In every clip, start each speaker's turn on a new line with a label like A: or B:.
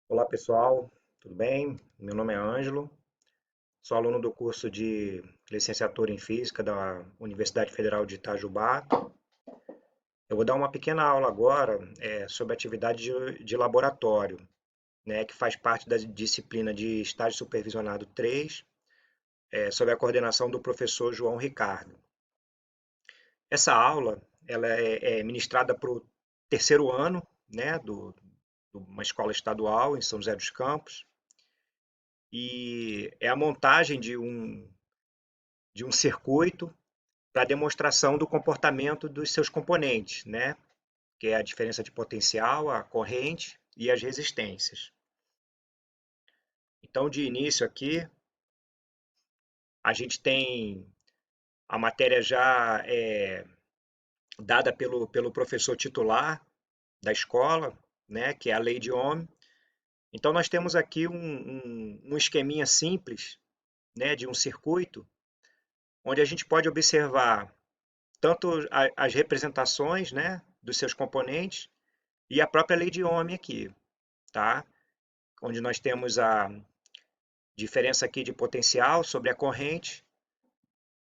A: Olá pessoal, tudo bem? Meu nome é Ângelo, sou aluno do curso de licenciatura em Física da Universidade Federal de Itajubá. Eu vou dar uma pequena aula agora sobre atividade de laboratório, né, que faz parte da disciplina de Estágio Supervisionado 3, sob a coordenação do professor João Ricardo. Essa aula ela é ministrada para o terceiro ano, né, de uma escola estadual em São José dos Campos, e é a montagem de um circuito para demonstração do comportamento dos seus componentes, né? Que é a diferença de potencial, a corrente e as resistências. Então, de início aqui, a gente tem a matéria já dada pelo professor titular da escola, né? Que é a lei de Ohm. Então, nós temos aqui um esqueminha simples, né? De um circuito, onde a gente pode observar tanto as representações, né? Dos seus componentes e a própria lei de Ohm aqui, tá? Onde nós temos a diferença aqui de potencial sobre a corrente,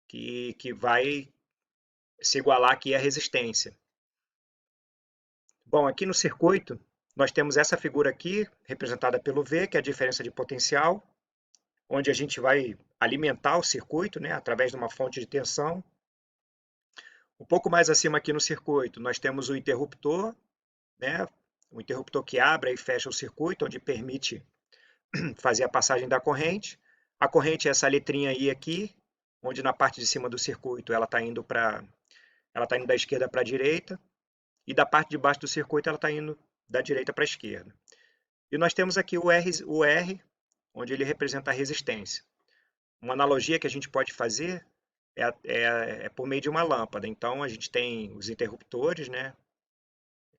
A: que vai se igualar aqui à resistência. Bom, aqui no circuito, nós temos essa figura aqui, representada pelo V, que é a diferença de potencial, onde a gente vai alimentar o circuito, né, através de uma fonte de tensão. Um pouco mais acima aqui no circuito, nós temos o interruptor, né, o interruptor que abre e fecha o circuito, onde permite fazer a passagem da corrente. A corrente é essa letrinha I aqui, onde na parte de cima do circuito ela está indo da esquerda para a direita, e da parte de baixo do circuito ela está indo da direita para a esquerda. E nós temos aqui o R, onde ele representa a resistência. Uma analogia que a gente pode fazer é por meio de uma lâmpada. Então a gente tem os interruptores, né,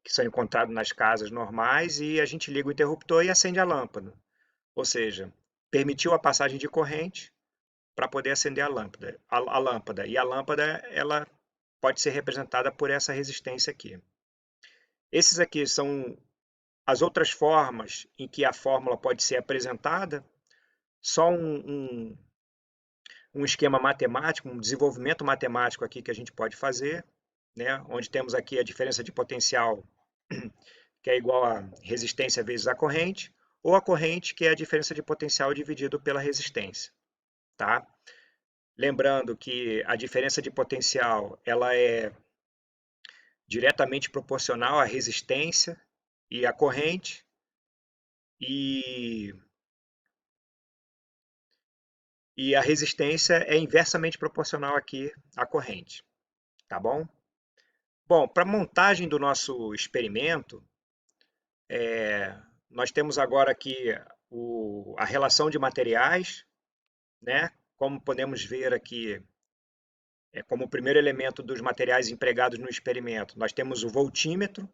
A: que são encontrados nas casas normais, e a gente liga o interruptor e acende a lâmpada. Ou seja, permitiu a passagem de corrente para poder acender a lâmpada. E a lâmpada ela pode ser representada por essa resistência aqui. Esses aqui são as outras formas em que a fórmula pode ser apresentada. Só um esquema matemático, um desenvolvimento matemático aqui que a gente pode fazer, né? Onde temos aqui a diferença de potencial, que é igual a resistência vezes a corrente, ou a corrente, que é a diferença de potencial dividido pela resistência, tá? Lembrando que a diferença de potencial ela é diretamente proporcional à resistência e à corrente, e, e a resistência é inversamente proporcional aqui à corrente, tá bom? Bom, para a montagem do nosso experimento, nós temos agora aqui a relação de materiais, né? Como podemos ver aqui, como o primeiro elemento dos materiais empregados no experimento, nós temos o voltímetro,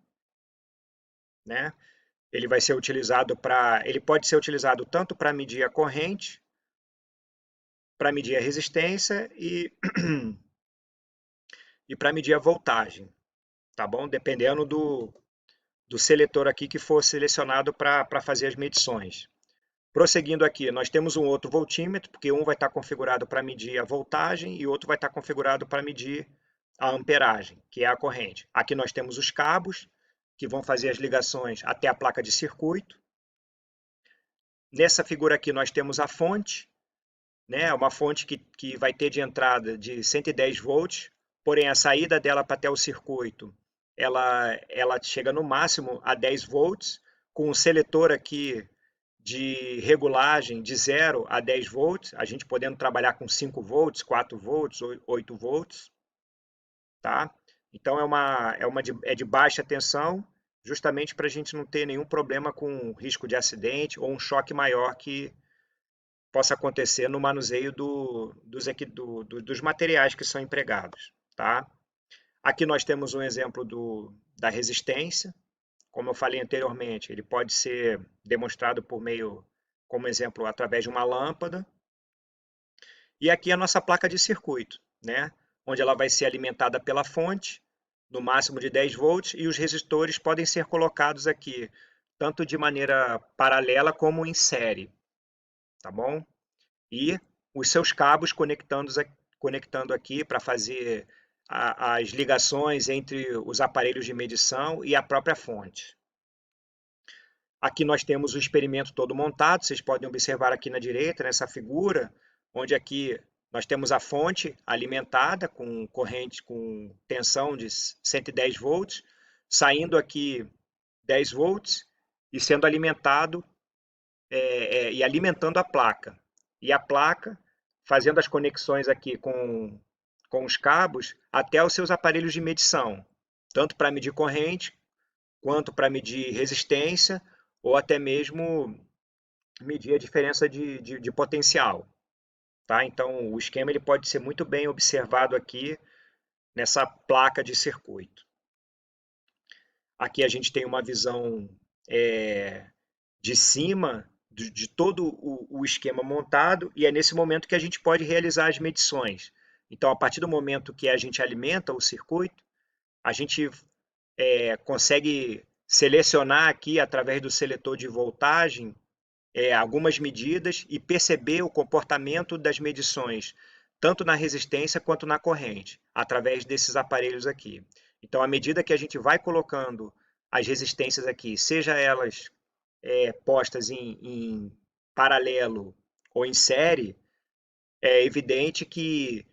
A: né? Ele pode ser utilizado tanto para medir a corrente, para medir a resistência e para medir a voltagem, tá bom? Dependendo do seletor aqui que for selecionado para fazer as medições. Prosseguindo aqui, nós temos um outro voltímetro, porque um vai estar configurado para medir a voltagem e outro vai estar configurado para medir a amperagem, que é a corrente. Aqui nós temos os cabos, que vão fazer as ligações até a placa de circuito. Nessa figura aqui nós temos a fonte, né? Uma fonte que vai ter de entrada de 110 volts, porém a saída dela para até o circuito, ela chega no máximo a 10 volts, com um seletor aqui de regulagem de 0 a 10 volts, a gente podendo trabalhar com 5 volts, 4 volts, 8 volts, tá? Então é de baixa tensão, justamente para a gente não ter nenhum problema com risco de acidente ou um choque maior que possa acontecer no manuseio dos materiais que são empregados, tá? Aqui nós temos um exemplo da resistência. Como eu falei anteriormente, ele pode ser demonstrado como exemplo, através de uma lâmpada. E aqui a nossa placa de circuito, né? Onde ela vai ser alimentada pela fonte, no máximo de 10 volts, e os resistores podem ser colocados aqui, tanto de maneira paralela como em série, tá bom? E os seus cabos conectando aqui para fazer as ligações entre os aparelhos de medição e a própria fonte. Aqui nós temos o experimento todo montado, vocês podem observar aqui na direita, nessa figura, onde aqui nós temos a fonte alimentada com corrente, com tensão de 110 volts, saindo aqui 10 volts e sendo alimentado e alimentando a placa. E a placa fazendo as conexões aqui com os cabos até os seus aparelhos de medição, tanto para medir corrente, quanto para medir resistência, ou até mesmo medir a diferença de potencial. Tá? Então, o esquema ele pode ser muito bem observado aqui nessa placa de circuito. Aqui a gente tem uma visão de cima de todo o esquema montado, e é nesse momento que a gente pode realizar as medições. Então, a partir do momento que a gente alimenta o circuito, a gente consegue selecionar aqui, através do seletor de voltagem, algumas medidas e perceber o comportamento das medições, tanto na resistência quanto na corrente, através desses aparelhos aqui. Então, à medida que a gente vai colocando as resistências aqui, seja elas postas em paralelo ou em série, é evidente que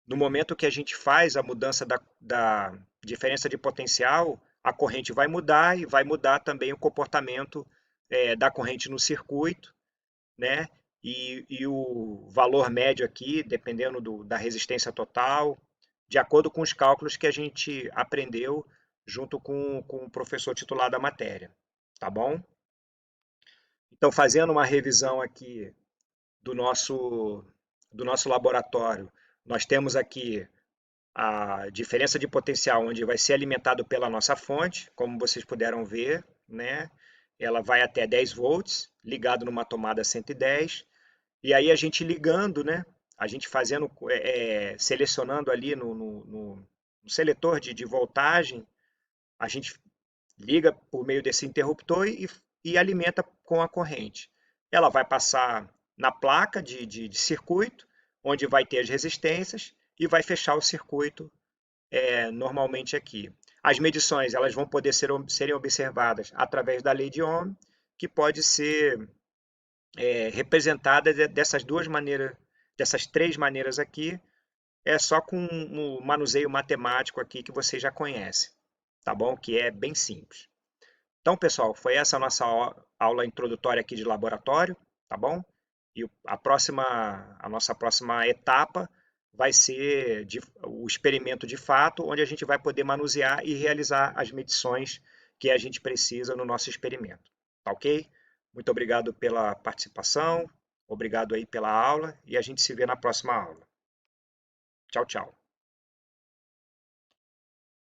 A: no momento que a gente faz a mudança da diferença de potencial, a corrente vai mudar e vai mudar também o comportamento da corrente no circuito, né? E o valor médio aqui, dependendo da resistência total, de acordo com os cálculos que a gente aprendeu junto com o professor titular da matéria, tá bom? Então, fazendo uma revisão aqui do nosso laboratório, nós temos aqui a diferença de potencial, onde vai ser alimentado pela nossa fonte, como vocês puderam ver, né? Ela vai até 10 volts, ligado numa tomada 110, e aí a gente ligando, né? A gente fazendo, selecionando ali no seletor de voltagem, a gente liga por meio desse interruptor e alimenta com a corrente. Ela vai passar na placa de circuito, onde vai ter as resistências, e vai fechar o circuito normalmente aqui. As medições elas vão poder serem observadas através da lei de Ohm, que pode ser representada dessas três maneiras aqui, só com um manuseio matemático aqui que vocês já conhecem, tá bom? Que é bem simples. Então, pessoal, foi essa a nossa aula introdutória aqui de laboratório, tá bom? E a nossa próxima etapa vai ser o experimento de fato, onde a gente vai poder manusear e realizar as medições que a gente precisa no nosso experimento, tá ok? Muito obrigado pela participação, obrigado aí pela aula e a gente se vê na próxima aula. Tchau, tchau.